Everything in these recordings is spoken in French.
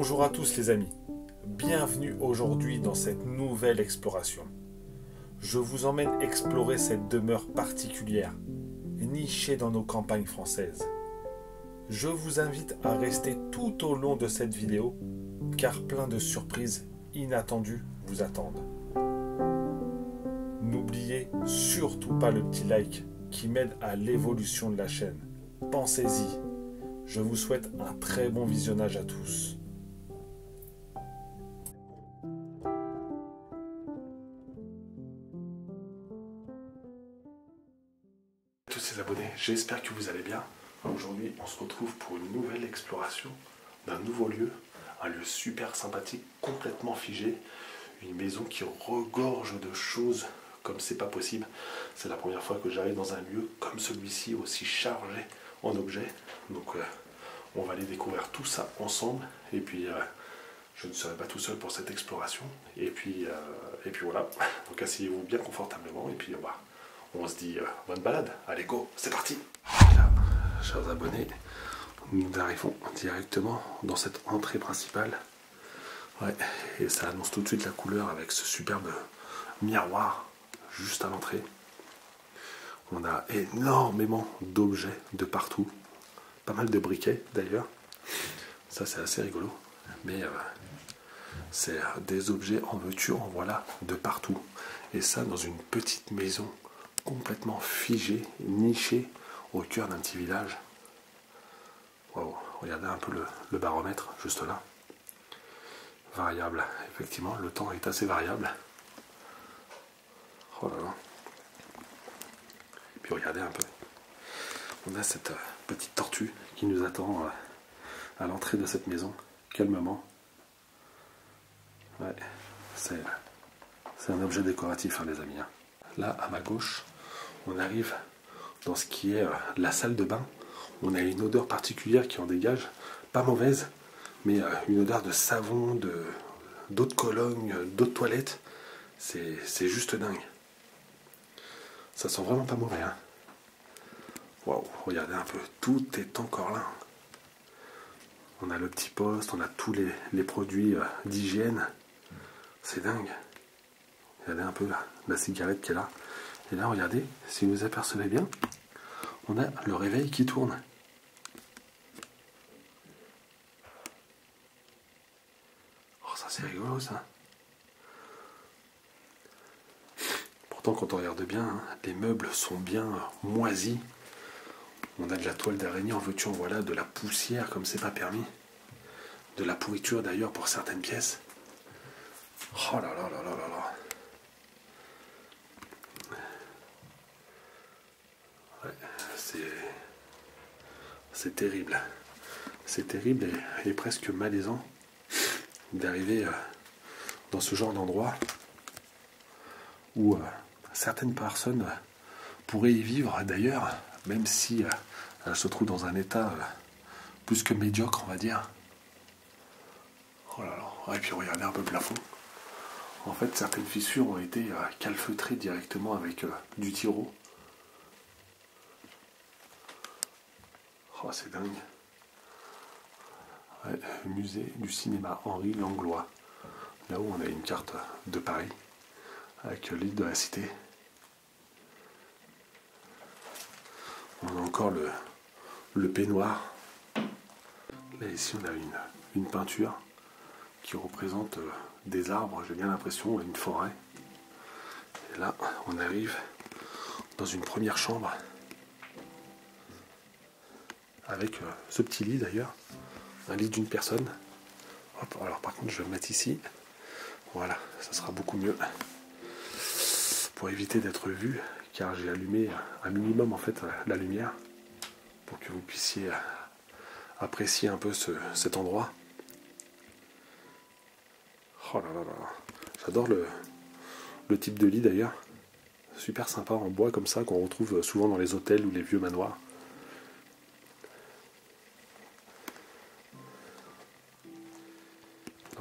Bonjour à tous les amis, bienvenue aujourd'hui dans cette nouvelle exploration. Je vous emmène explorer cette demeure particulière, nichée dans nos campagnes françaises. Je vous invite à rester tout au long de cette vidéo, car plein de surprises inattendues vous attendent. N'oubliez surtout pas le petit like qui m'aide à l'évolution de la chaîne. Pensez-y. Je vous souhaite un très bon visionnage à tous. Tous ces abonnés, j'espère que vous allez bien. Aujourd'hui, on se retrouve pour une nouvelle exploration d'un nouveau lieu, un lieu super sympathique, complètement figé, une maison qui regorge de choses comme c'est pas possible. C'est la première fois que j'arrive dans un lieu comme celui-ci, aussi chargé en objets. Donc on va aller découvrir tout ça ensemble. Et puis je ne serai pas tout seul pour cette exploration. Et puis voilà. Donc asseyez-vous bien confortablement. Et puis on se dit bonne balade. Allez go, c'est parti. Là, chers abonnés, nous arrivons directement dans cette entrée principale. Ouais, et ça annonce tout de suite la couleur avec ce superbe miroir juste à l'entrée. On a énormément d'objets de partout. Pas mal de briquets d'ailleurs. Ça c'est assez rigolo. Mais c'est des objets en veux-tu, en voilà, de partout. Et ça dans une petite maison complètement figée, nichée au cœur d'un petit village. Wow. Regardez un peu le baromètre juste là. Variable. Effectivement, le temps est assez variable. Oh là là. Et puis regardez un peu. On a cette petite tortue qui nous attend à l'entrée de cette maison, calmement. Ouais, c'est un objet décoratif, hein, les amis. Hein. Là, à ma gauche, on arrive dans ce qui est la salle de bain. On a une odeur particulière qui en dégage, pas mauvaise, mais une odeur de savon, d'eau de Cologne, d'eau de toilette. C'est juste dingue. Ça sent vraiment pas mauvais, hein. Waouh, regardez un peu, tout est encore là. On a le petit poste, on a tous les produits d'hygiène. C'est dingue. Regardez un peu la cigarette qui est là. Et là, regardez, si vous apercevez bien, on a le réveil qui tourne. Oh, ça c'est rigolo ça. Pourtant, quand on regarde bien, hein, les meubles sont bien moisis. On a de la toile d'araignée en veux-tu, en voilà, de la poussière comme c'est pas permis. De la pourriture d'ailleurs pour certaines pièces. Oh là là là là là là. Ouais, c'est terrible. C'est terrible et presque malaisant d'arriver dans ce genre d'endroit où certaines personnes pourraient y vivre d'ailleurs, même si elles se trouvent dans un état plus que médiocre, on va dire. Oh là là. Et puis regardez un peu le plafond. En fait, certaines fissures ont été calfeutrées directement avec du tiro. Oh, c'est dingue. Ouais, musée du cinéma Henri Langlois. Là où on a une carte de Paris avec l'île de la Cité. On a encore le peignoir. Là ici on a une peinture qui représente des arbres, j'ai bien l'impression, une forêt. Et là on arrive dans une première chambre avec ce petit lit d'ailleurs, un lit d'une personne. Hop, alors par contre je vais le mettre ici. Voilà, ça sera beaucoup mieux pour éviter d'être vu, car j'ai allumé un minimum en fait la lumière pour que vous puissiez apprécier un peu cet endroit. Oh là là là, j'adore le type de lit d'ailleurs, super sympa en bois comme ça qu'on retrouve souvent dans les hôtels ou les vieux manoirs.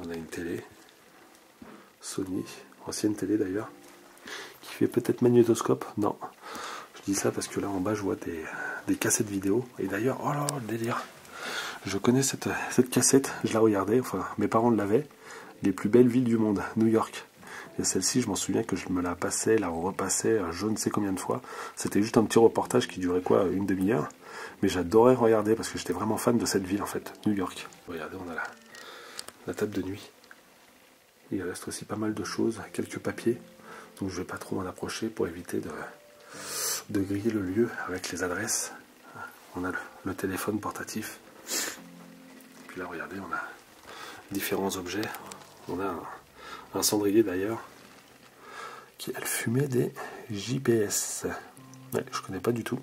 On a une télé Sony, ancienne télé d'ailleurs, qui fait peut-être magnétoscope. Non, je dis ça parce que là en bas je vois des cassettes vidéo. Et d'ailleurs, oh là, le délire, Je connais cette cassette, je la regardais, enfin mes parents l'avaient. Les plus belles villes du monde, New York. Et celle-ci, je m'en souviens que je me la passais, la repassais je ne sais combien de fois. C'était juste un petit reportage qui durait quoi, une demi-heure. Mais j'adorais regarder parce que j'étais vraiment fan de cette ville en fait, New York. Regardez, on a la table de nuit. Il reste aussi pas mal de choses, quelques papiers. Donc je ne vais pas trop m'en approcher pour éviter de griller le lieu avec les adresses. On a le téléphone portatif. Puis là, regardez, on a différents objets. On a un cendrier d'ailleurs qui elle fumait des JPS. Ouais, je connais pas du tout.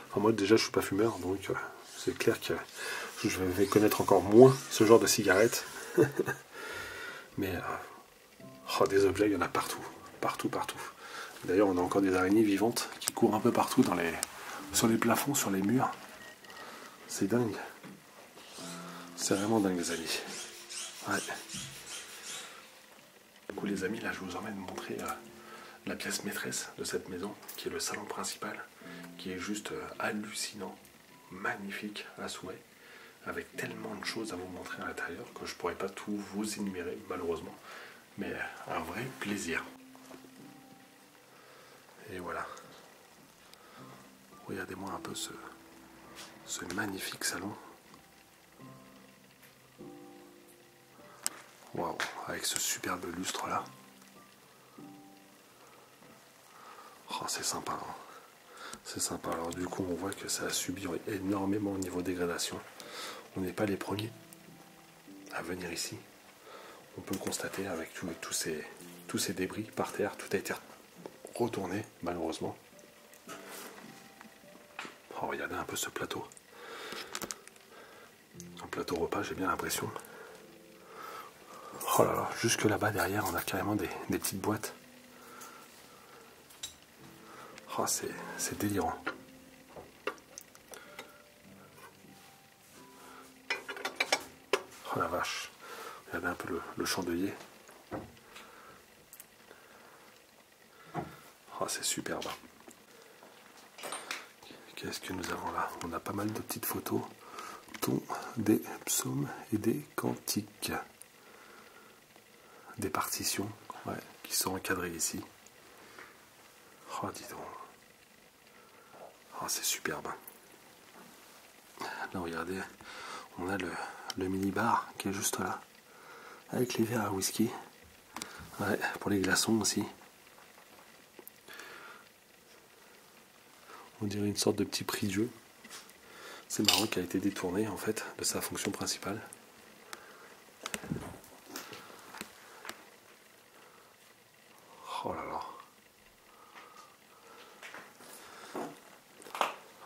Enfin, moi déjà je suis pas fumeur, donc c'est clair que je vais connaître encore moins ce genre de cigarette. Mais des objets, il y en a partout, partout. D'ailleurs, on a encore des araignées vivantes qui courent un peu partout sur les plafonds, sur les murs. C'est dingue. C'est vraiment dingue, les amis. Ouais. Du coup, les amis, là, je vous emmène montrer la pièce maîtresse de cette maison, qui est le salon principal, qui est juste hallucinant, magnifique à souhait, avec tellement de choses à vous montrer à l'intérieur que je ne pourrais pas tout vous énumérer, malheureusement, mais un vrai plaisir. Et voilà. Regardez-moi un peu ce magnifique salon. Waouh, avec ce superbe lustre là. Oh, c'est sympa. Hein. C'est sympa. Alors du coup, on voit que ça a subi énormément au niveau dégradation. On n'est pas les premiers à venir ici. On peut le constater avec tous ces débris par terre. Tout a été retourné, malheureusement. Oh, regardez un peu ce plateau. Un plateau repas, j'ai bien l'impression. Oh là là, jusque là-bas derrière, on a carrément des petites boîtes. Oh, c'est délirant. Oh la vache. Regardez un peu le chandelier. Oh, c'est superbe. Qu'est-ce que nous avons là? On a pas mal de petites photos, dont des psaumes et des cantiques. Des partitions, ouais, qui sont encadrées ici. Oh, dis donc. Oh, c'est superbe. Là, regardez, on a le mini-bar qui est juste là, avec les verres à whisky. Ouais, pour les glaçons aussi. On dirait une sorte de petit prie-dieu. C'est marrant qu'il a été détourné, en fait, de sa fonction principale. Oh là là.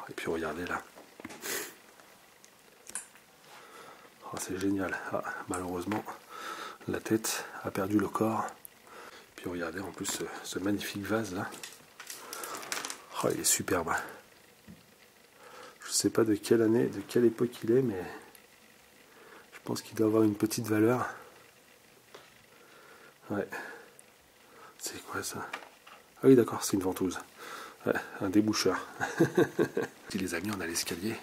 Et puis regardez là. Oh, c'est génial. Ah, malheureusement, la tête a perdu le corps. Puis regardez en plus ce magnifique vase là. Oh, il est superbe. Je sais pas de quelle année, de quelle époque il est, mais je pense qu'il doit avoir une petite valeur. Ouais. C'est quoi ça? Ah oui, d'accord, c'est une ventouse. Ouais, un déboucheur. Les amis, on a l'escalier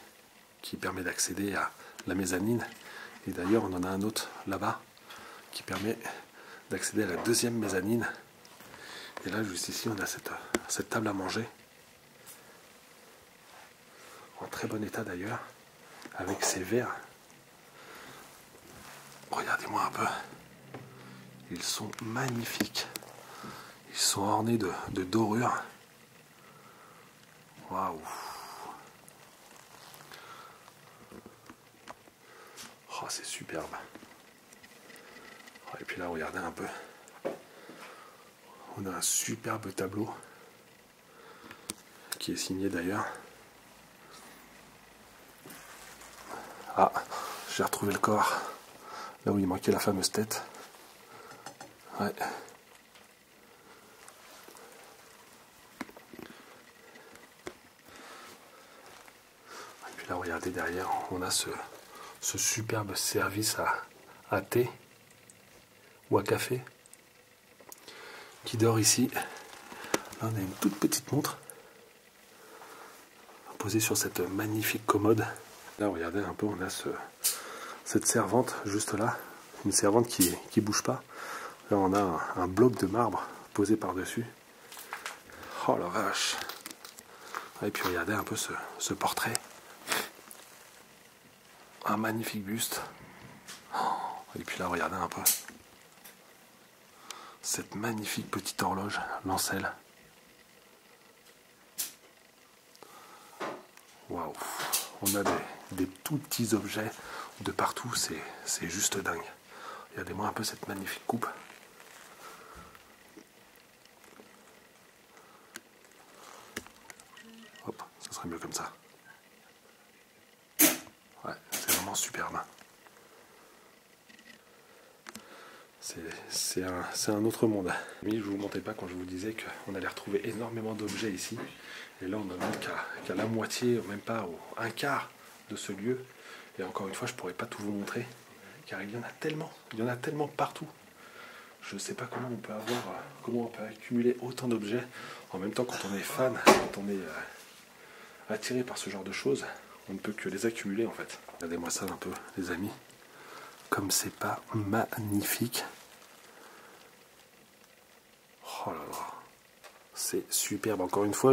qui permet d'accéder à la mezzanine. Et d'ailleurs, on en a un autre là-bas qui permet d'accéder à la deuxième mezzanine. Et là, juste ici, on a cette table à manger. En très bon état d'ailleurs, avec ses verres. Regardez-moi un peu. Ils sont magnifiques. Ils sont ornés de dorures. Waouh! Oh, c'est superbe. Et puis là, regardez un peu. On a un superbe tableau qui est signé d'ailleurs. Ah, j'ai retrouvé le corps. Là où il manquait la fameuse tête. Ouais. Et puis là, regardez derrière, on a ce superbe service à thé ou à café qui dort ici. Là, on a une toute petite montre posée sur cette magnifique commode. Là, regardez un peu, on a cette servante juste là, une servante qui bouge pas. Là on a un bloc de marbre posé par-dessus. Oh la vache. Et puis regardez un peu ce portrait. Un magnifique buste. Et puis là regardez un peu cette magnifique petite horloge Lancel. Waouh. On a des tout petits objets de partout, c'est juste dingue. Regardez-moi un peu cette magnifique coupe. Hop, ça serait mieux comme ça. Ouais, c'est vraiment superbe. C'est un autre monde. Mais je vous mentais pas quand je vous disais qu'on allait retrouver énormément d'objets ici. Et là, on n'en a qu'à la moitié, même pas un quart de ce lieu. Et encore une fois, je pourrais pas tout vous montrer, car il y en a tellement partout. Je ne sais pas comment on peut accumuler autant d'objets en même temps. Quand on est fan, quand on est attiré par ce genre de choses, on ne peut que les accumuler en fait. Regardez-moi ça un peu, les amis. Comme c'est pas magnifique. Oh là là, c'est superbe. Encore une fois,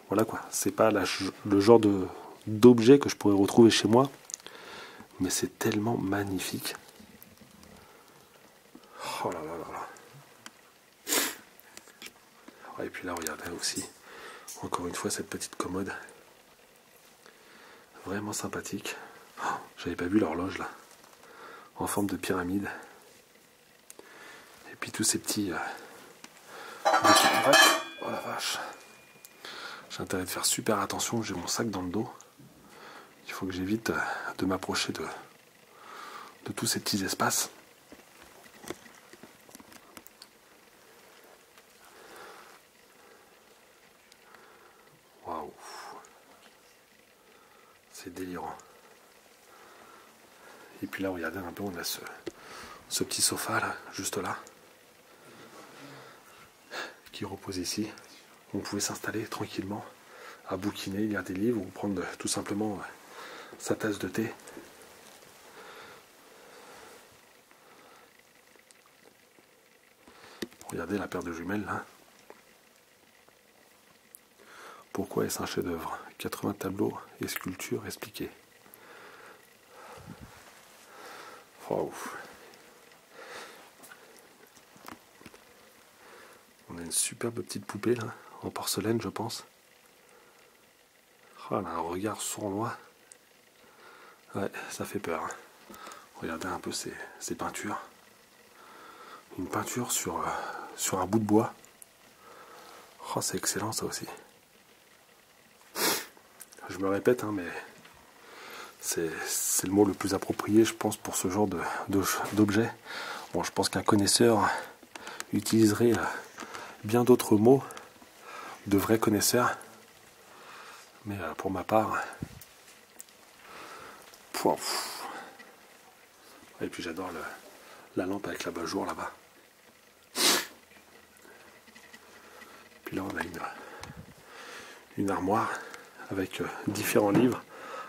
voilà quoi. C'est pas le genre d'objet que je pourrais retrouver chez moi, mais c'est tellement magnifique. Oh là là là là. Et puis là, regardez aussi, encore une fois, cette petite commode. Vraiment sympathique. Oh, j'avais pas vu l'horloge là, en forme de pyramide. Et puis tous ces petits... Oh la vache. J'ai intérêt de faire super attention, j'ai mon sac dans le dos. Il faut que j'évite de m'approcher de tous ces petits espaces. Waouh. C'est délirant. Et puis là, regardez un peu, on a ce petit sofa là, juste là, qui repose ici. On pouvait s'installer tranquillement, à bouquiner, lire des livres ou prendre tout simplement sa tasse de thé. Regardez la paire de jumelles là. Pourquoi est-ce un chef-d'œuvre? 80 tableaux et sculptures expliquées. Wow. On a une superbe petite poupée là, en porcelaine je pense. Oh, elle a un regard sournois. Ouais, ça fait peur. Regardez un peu ces peintures. Une peinture sur un bout de bois. Oh, c'est excellent ça aussi. Je me répète, hein, mais c'est le mot le plus approprié, je pense, pour ce genre d'objet. Bon, je pense qu'un connaisseur utiliserait bien d'autres mots, de vrais connaisseurs. Mais pour ma part... Et puis j'adore la lampe avec l'abat-jour là-bas. Puis là on a une armoire avec différents livres.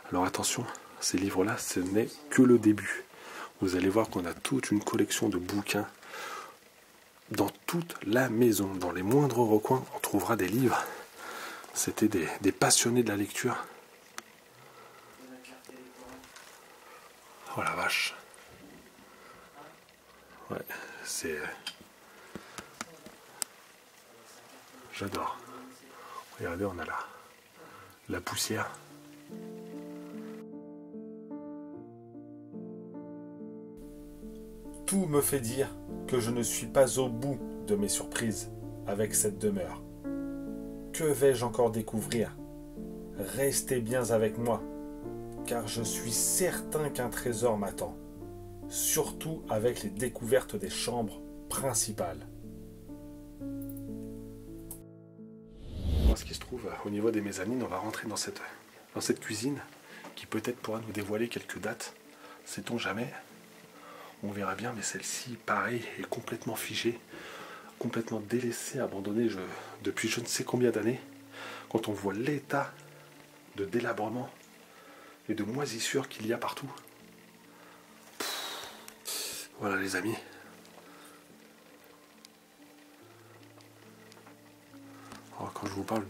Alors attention, ces livres-là, ce n'est que le début. Vous allez voir qu'on a toute une collection de bouquins. Dans toute la maison, dans les moindres recoins, on trouvera des livres. C'était des passionnés de la lecture. Oh la vache. Ouais, c'est... J'adore. Regardez, on a la poussière. Tout me fait dire que je ne suis pas au bout de mes surprises avec cette demeure. Que vais-je encore découvrir? Restez bien avec moi, car je suis certain qu'un trésor m'attend, surtout avec les découvertes des chambres principales. Ce qui se trouve au niveau des mezzanines, on va rentrer dans cette cuisine qui peut-être pourra nous dévoiler quelques dates, sait-on jamais. On verra bien, mais celle-ci, pareil, est complètement figée, complètement délaissée, abandonnée depuis je ne sais combien d'années. Quand on voit l'état de délabrement et de moisissure qu'il y a partout, Voilà les amis. Alors quand je vous parle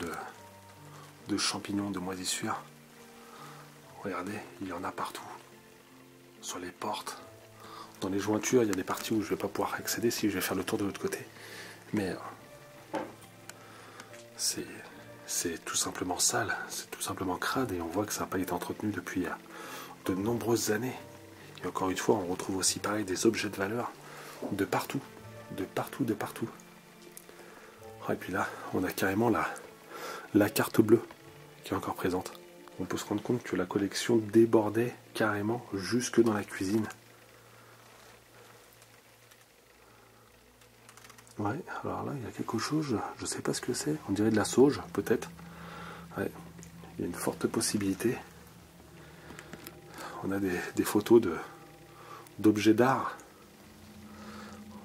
de champignons de moisissure, regardez, il y en a partout. Sur les portes, dans les jointures, il y a des parties où je ne vais pas pouvoir accéder si je vais faire le tour de l'autre côté. Mais c'est tout simplement sale, c'est tout simplement crade et on voit que ça n'a pas été entretenu depuis de nombreuses années. Et encore une fois, on retrouve aussi pareil des objets de valeur de partout, de partout, de partout. Et puis là, on a carrément la carte bleue qui est encore présente. On peut se rendre compte que la collection débordait carrément jusque dans la cuisine. Ouais, alors là, il y a quelque chose, je ne sais pas ce que c'est. On dirait de la sauge, peut-être. Ouais, il y a une forte possibilité. On a des photos d'objets d'art.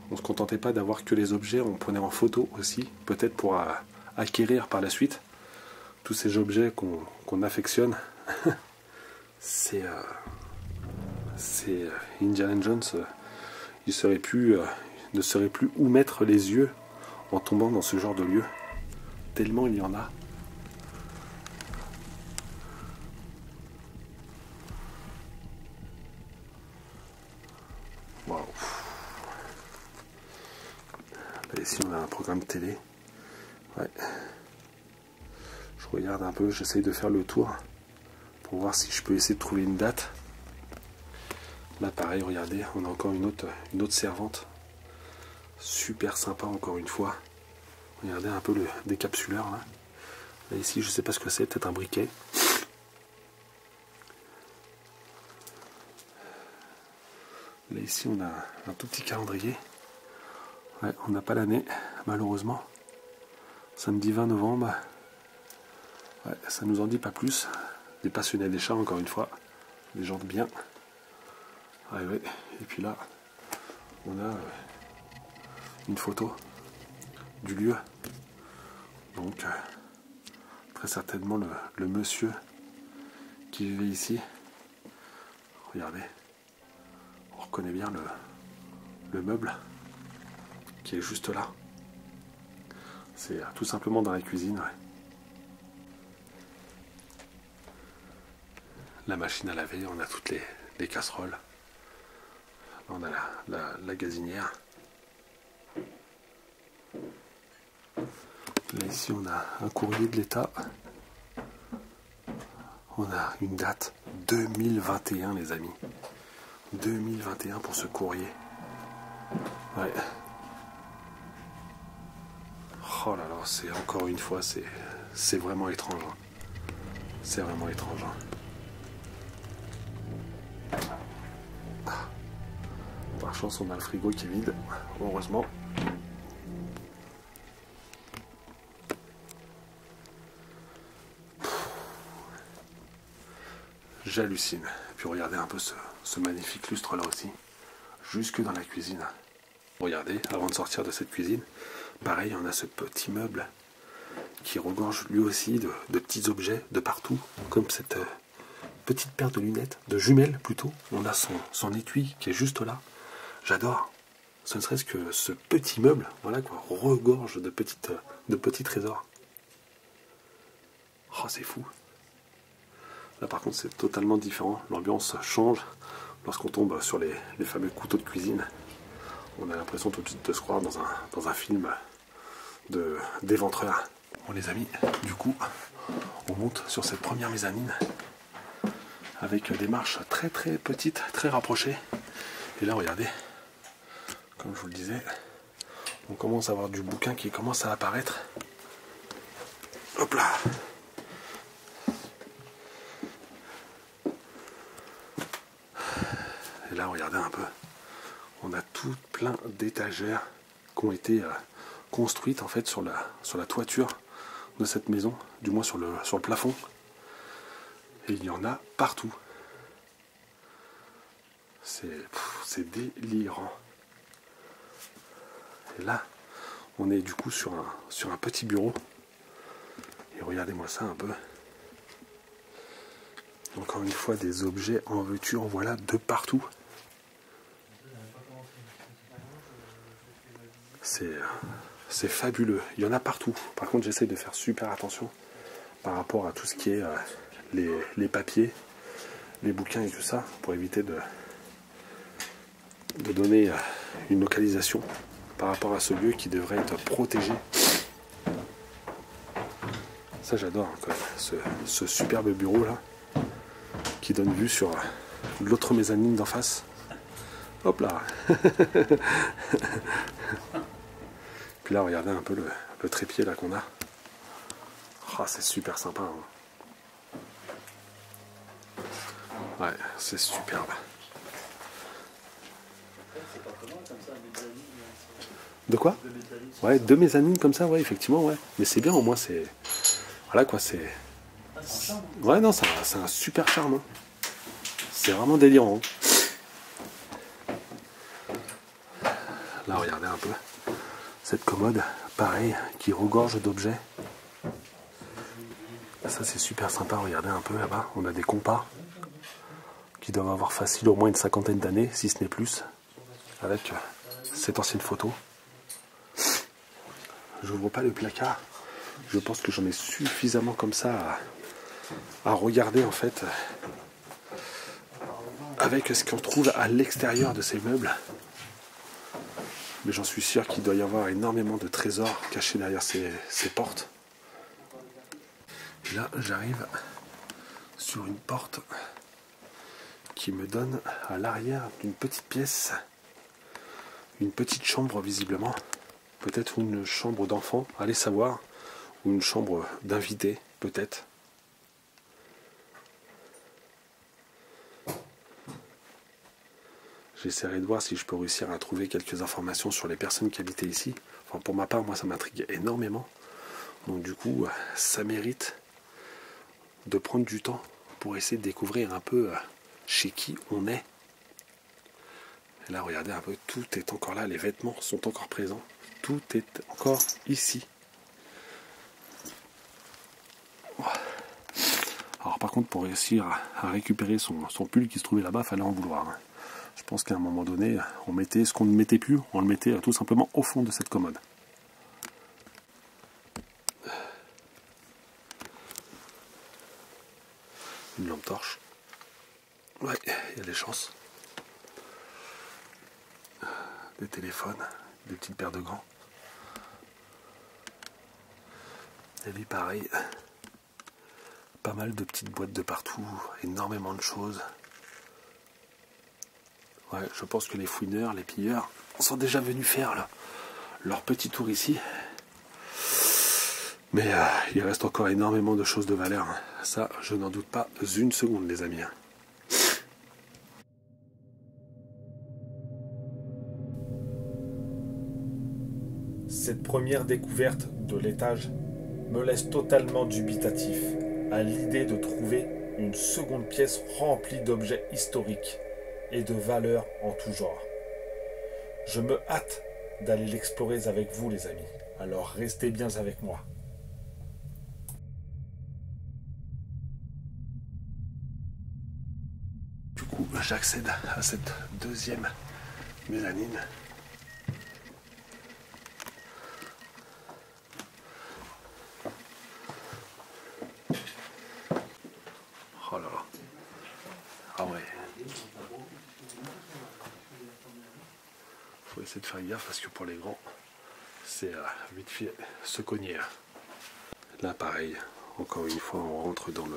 On ne se contentait pas d'avoir que les objets, on prenait en photo aussi, peut-être pour acquérir par la suite tous ces objets qu'on affectionne. C'est Indiana Jones, il ne saurait plus où mettre les yeux en tombant dans ce genre de lieu, tellement il y en a. Waouh. Là, ici on a un programme télé. Ouais. Je regarde un peu, j'essaye de faire le tour pour voir si je peux essayer de trouver une date. Là pareil, regardez, on a encore une autre servante. Super sympa encore une fois. Regardez un peu le décapsuleur. Là, là ici, je sais pas ce que c'est, peut-être un briquet. Là ici, on a un tout petit calendrier. Ouais, on n'a pas l'année, malheureusement. Samedi 20 novembre. Ouais, ça nous en dit pas plus. Des passionnés des chats, encore une fois. Des gens de bien. Ouais, ouais. Et puis là, on a une photo du lieu. Donc, très certainement le monsieur qui vivait ici. Regardez. On reconnaît bien le meuble qui est juste là. C'est tout simplement dans la cuisine. Ouais. La machine à laver, on a toutes les casseroles. Là, on a la gazinière. Là ici on a un courrier de l'État. On a une date 2021 les amis. 2021 pour ce courrier. Ouais. Oh là là, c'est encore une fois, c'est vraiment étrange. Hein. C'est vraiment étrange. Hein. Par chance, on a le frigo qui est vide, heureusement. J'hallucine. Puis regardez un peu ce magnifique lustre là aussi, jusque dans la cuisine. Regardez, avant de sortir de cette cuisine, pareil, on a ce petit meuble qui regorge lui aussi de petits objets de partout, comme cette petite paire de lunettes, de jumelles plutôt. On a son étui qui est juste là. J'adore. Ce ne serait-ce que ce petit meuble, voilà quoi, regorge de petits trésors. Oh, c'est fou. Là par contre c'est totalement différent. L'ambiance change lorsqu'on tombe sur les fameux couteaux de cuisine. On a l'impression tout de suite de se croire dans un film d'éventreur. Bon les amis, du coup, on monte sur cette première mezzanine avec des marches très très petites, très rapprochées. Et là regardez, comme je vous le disais, on commence à avoir du bouquin qui commence à apparaître. Hop là. Et là regardez un peu, on a tout plein d'étagères qui ont été construites en fait sur la toiture de cette maison, du moins sur le plafond. Et il y en a partout. C'est délirant. Et là, on est du coup sur un petit bureau. Et regardez-moi ça un peu. Encore une fois, des objets en veux-tu, en voilà de partout. c'est fabuleux. Il y en a partout. Par contre, j'essaye de faire super attention par rapport à tout ce qui est les papiers, les bouquins et tout ça, pour éviter de donner une localisation par rapport à ce lieu qui devrait être protégé. Ça, j'adore quand même, ce superbe bureau là, qui donne vue sur l'autre mezzanine d'en face. Hop là. Puis là, regardez un peu le trépied là qu'on a. Oh, c'est super sympa. Hein. Ouais, c'est superbe. De quoi? Ouais, 2 mezzanines comme ça, ouais, effectivement, ouais. Mais c'est bien, au moins, c'est... Voilà, quoi, c'est... Ouais, non, c'est un super charme. Hein. C'est vraiment délirant. Hein. Là, regardez un peu. Cette commode, pareil, qui regorge d'objets. Ça, c'est super sympa. Regardez un peu là-bas. On a des compas qui doivent avoir facile au moins une 50aine d'années, si ce n'est plus, avec cette ancienne photo. Je n'ouvre pas le placard. Je pense que j'en ai suffisamment comme ça à regarder en fait avec ce qu'on trouve à l'extérieur de ces meubles. Mais j'en suis sûr qu'il doit y avoir énormément de trésors cachés derrière ces portes. Et là, j'arrive sur une porte qui me donne à l'arrière d'une petite pièce, une petite chambre visiblement, peut-être une chambre d'enfant, allez savoir, ou une chambre d'invité, peut-être. J'essaierai de voir si je peux réussir à trouver quelques informations sur les personnes qui habitaient ici. Enfin, pour ma part, moi, ça m'intrigue énormément. Donc du coup, ça mérite de prendre du temps pour essayer de découvrir un peu chez qui on est. Et là, regardez un peu, tout est encore là, les vêtements sont encore présents. Tout est encore ici. Alors par contre, pour réussir à récupérer son pull qui se trouvait là-bas, il fallait en vouloir. Hein. Je pense qu'à un moment donné, on mettait ce qu'on ne mettait plus, on le mettait tout simplement au fond de cette commode. Une lampe torche. Ouais, il y a des chances. Des téléphones, des petites paires de gants. Et puis pareil, pas mal de petites boîtes de partout, énormément de choses. Ouais, je pense que les fouineurs, les pilleurs, sont déjà venus faire leur petit tour ici. Mais il reste encore énormément de choses de valeur. Hein. Ça, je n'en doute pas une seconde, les amis. Cette première découverte de l'étage me laisse totalement dubitatif à l'idée de trouver une seconde pièce remplie d'objets historiques et de valeurs en tout genre. Je me hâte d'aller l'explorer avec vous, les amis. Alors restez bien avec moi. Du coup, j'accède à cette deuxième mezzanine. Oh là là. Ah ouais. Faut essayer de faire gaffe parce que pour les grands, c'est vite fait se cogner. Là pareil, encore une fois on rentre dans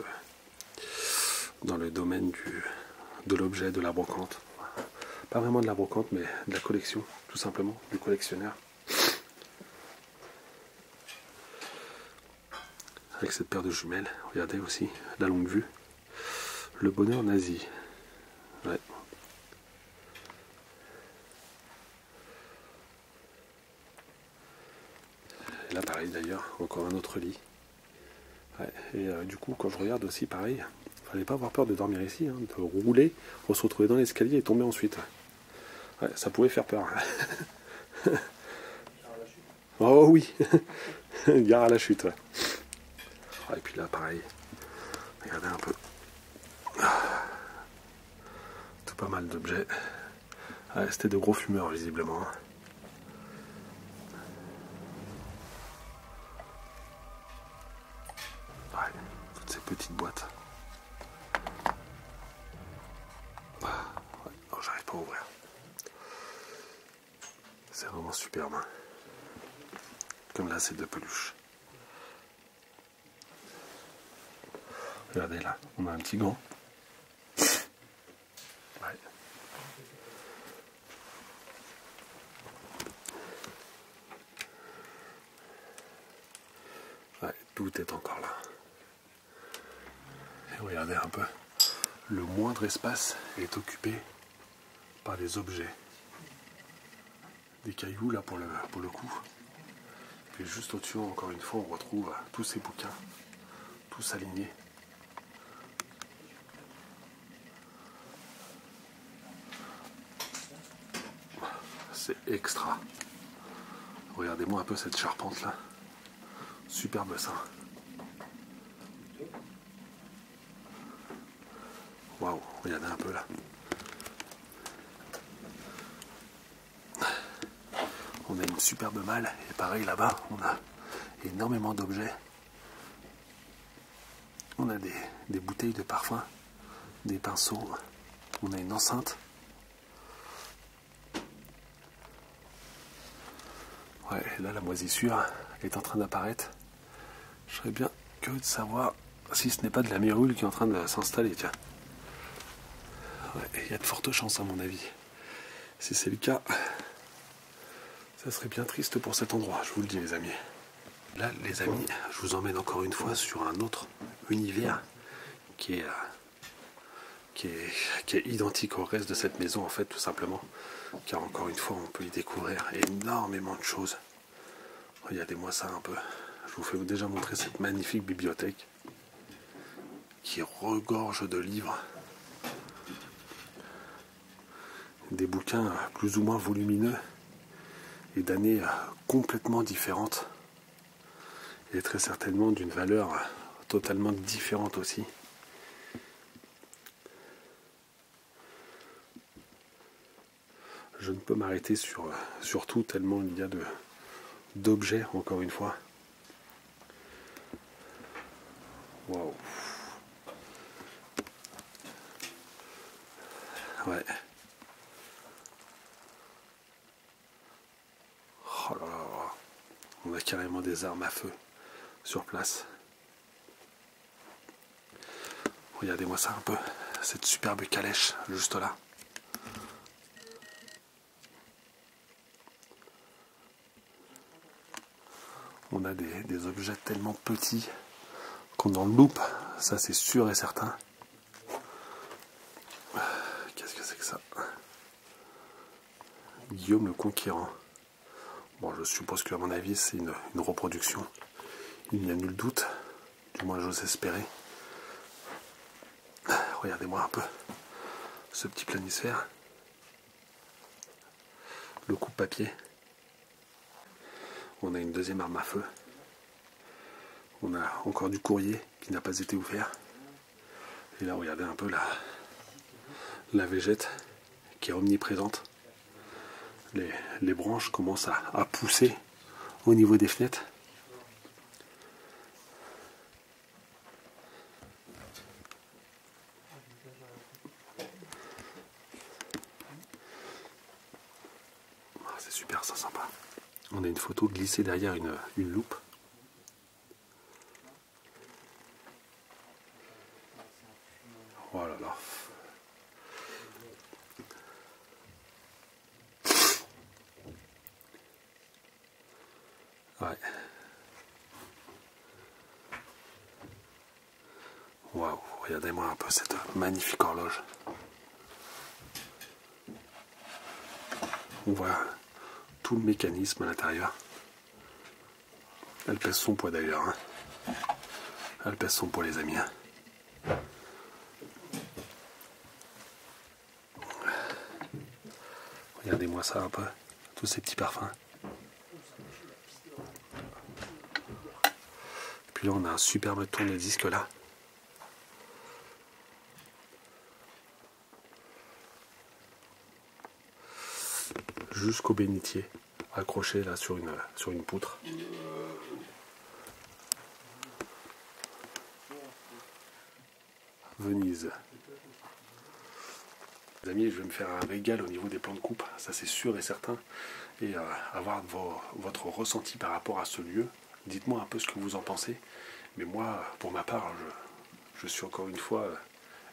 le domaine de l'objet, de la brocante. Pas vraiment de la brocante, mais de la collection, tout simplement, du collectionneur. Avec cette paire de jumelles, regardez aussi la longue vue. Le bonheur nazi. Ouais. Et là pareil d'ailleurs, encore un autre lit. Ouais. Et du coup quand je regarde aussi pareil, fallait pas avoir peur de dormir ici, hein, de rouler pour se retrouver dans l'escalier et tomber ensuite. Ouais, ça pouvait faire peur. Oh oui. Gare à la chute. Ouais. Oh, et puis là pareil, regardez un peu. Tout pas mal d'objets. Ouais, c'était de gros fumeurs visiblement. Ouais, toutes ces petites boîtes. Ouais, non, j'arrive pas à ouvrir. C'est vraiment superbe. Hein. Comme là, c'est de peluche. Regardez là, on a un petit gant. Ouais. Ouais, tout est encore là. Et regardez un peu. Le moindre espace est occupé par des objets. Des cailloux là pour le coup. Puis juste au-dessus, encore une fois, on retrouve tous ces bouquins, tous alignés. C'est extra. Regardez-moi un peu cette charpente là. Superbe ça. Waouh, regardez un peu là. On a une superbe malle et pareil là-bas, on a énormément d'objets. On a des bouteilles de parfum, des pinceaux, on a une enceinte. Ouais, là la moisissure est en train d'apparaître. Je serais bien curieux de savoir si ce n'est pas de la mérule qui est en train de s'installer, tiens. Ouais, il y a de fortes chances à mon avis. Si c'est le cas, ça serait bien triste pour cet endroit, je vous le dis les amis. Là les amis, je vous emmène encore une fois sur un autre univers qui est identique au reste de cette maison en fait tout simplement. Car encore une fois on peut y découvrir énormément de choses. Regardez-moi ça un peu. Je vous fais déjà montrer cette magnifique bibliothèque qui regorge de livres. Des bouquins plus ou moins volumineux et d'années complètement différentes et très certainement d'une valeur totalement différente aussi. Je ne peux m'arrêter sur tout tellement il y a d'objets encore une fois. Waouh. Ouais. Oh là là. On a carrément des armes à feu sur place. Regardez-moi ça un peu. Cette superbe calèche juste là. On a des objets tellement petits qu'on en loupe, ça c'est sûr et certain. Qu'est-ce que c'est que ça? Guillaume le Conquérant. Bon, je suppose qu'à mon avis c'est une reproduction. Il n'y a nul doute, du moins j'ose espérer. Regardez-moi un peu ce petit planisphère. Le coupe-papier. On a une deuxième arme à feu. On a encore du courrier qui n'a pas été ouvert. Et là, regardez un peu la végète qui est omniprésente. Les branches commencent à pousser au niveau des fenêtres. C'est super, ça sympa. On a une photo glissée derrière une loupe. Oh là là. Ouais. Waouh, regardez-moi un peu cette magnifique horloge. On voit tout le mécanisme à l'intérieur. Elle pèse son poids d'ailleurs. Hein. Elle pèse son poids les amis. Hein. Regardez-moi ça un peu. Tous ces petits parfums. Puis là on a un superbe tourne-disque là. Jusqu'au bénitier, accroché là sur une poutre. Venise. Les amis, je vais me faire un régal au niveau des plans de coupe, ça c'est sûr et certain. Et avoir votre ressenti par rapport à ce lieu. Dites-moi un peu ce que vous en pensez. Mais moi, pour ma part, je suis encore une fois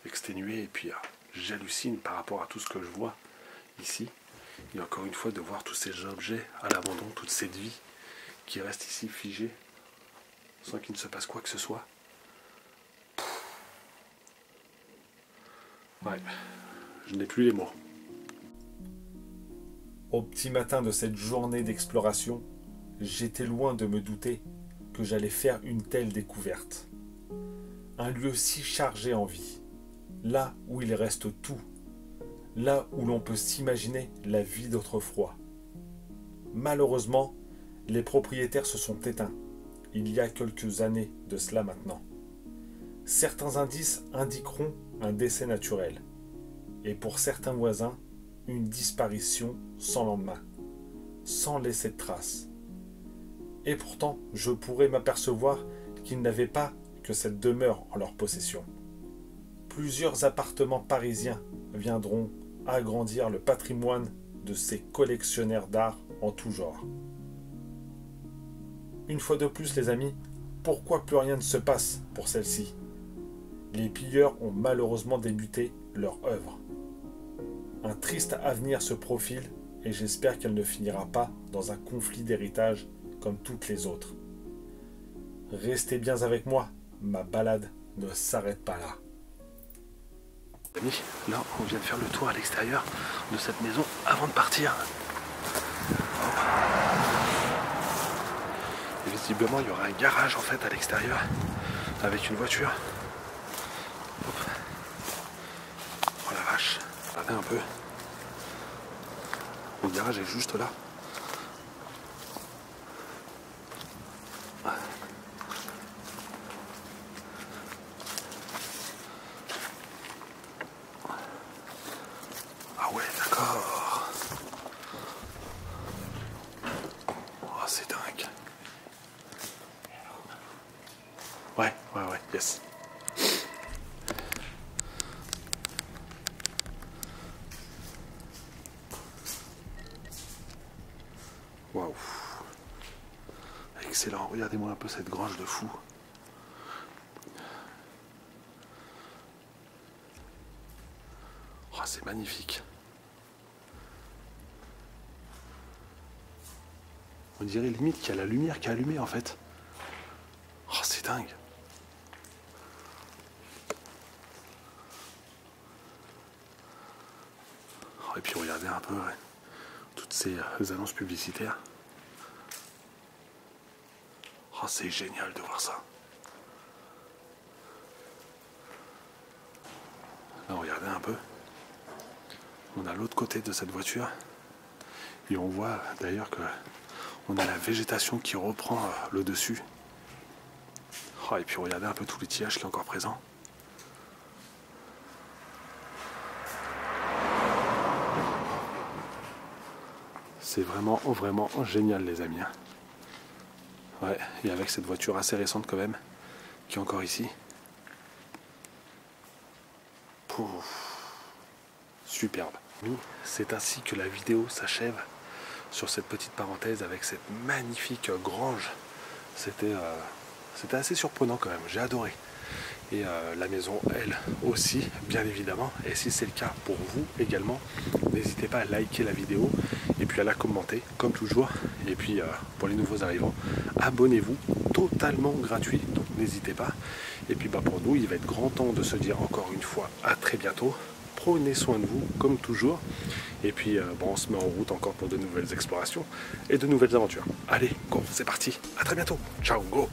exténué et puis j'hallucine par rapport à tout ce que je vois ici. Et encore une fois, de voir tous ces objets à l'abandon, toute cette vie qui reste ici figée, sans qu'il ne se passe quoi que ce soit. Ouais, je n'ai plus les mots. Au petit matin de cette journée d'exploration, j'étais loin de me douter que j'allais faire une telle découverte. Un lieu si chargé en vie, là où il reste tout, là où l'on peut s'imaginer la vie d'autrefois. Malheureusement, les propriétaires se sont éteints, il y a quelques années de cela maintenant. Certains indices indiqueront un décès naturel, et pour certains voisins, une disparition sans lendemain, sans laisser de traces. Et pourtant, je pourrais m'apercevoir qu'ils n'avaient pas que cette demeure en leur possession. Plusieurs appartements parisiens viendront agrandir le patrimoine de ces collectionneurs d'art en tout genre. Une fois de plus, les amis, pourquoi plus rien ne se passe pour celle-ci? Les pilleurs ont malheureusement débuté leur œuvre. Un triste avenir se profile et j'espère qu'elle ne finira pas dans un conflit d'héritage comme toutes les autres. Restez bien avec moi, ma balade ne s'arrête pas là. Amis, là on vient de faire le tour à l'extérieur de cette maison avant de partir. Et visiblement il y aura un garage en fait à l'extérieur avec une voiture. Hop. Oh la vache, regardez un peu. Le garage est juste là. Ah ouais, d'accord. Oh, c'est dingue. Ouais, yes. Waouh. Excellent, regardez-moi un peu cette grange de fou. Oh, c'est magnifique. On dirait limite qu'il y a la lumière qui est allumée en fait. Oh, c'est dingue. Oh, et puis regardez un peu toutes ces annonces publicitaires. Oh, c'est génial de voir ça. Là, regardez un peu. On a l'autre côté de cette voiture. Et on voit d'ailleurs que on a la végétation qui reprend le dessus. Oh, et puis regardez un peu tout l'étillage qui est encore présent. C'est vraiment génial les amis. Ouais, et avec cette voiture assez récente quand même, qui est encore ici. Pouf. Superbe. C'est ainsi que la vidéo s'achève sur cette petite parenthèse avec cette magnifique grange. C'était assez surprenant quand même, j'ai adoré. Et la maison, elle aussi, bien évidemment. Et si c'est le cas pour vous également, n'hésitez pas à liker la vidéo et puis à la commenter, comme toujours. Et puis pour les nouveaux arrivants, abonnez-vous, totalement gratuit, donc n'hésitez pas. Et puis pour nous, il va être grand temps de se dire encore une fois à très bientôt. Prenez soin de vous, comme toujours. Et puis on se met en route encore pour de nouvelles explorations et de nouvelles aventures. Allez, go, c'est parti. À très bientôt. Ciao, go.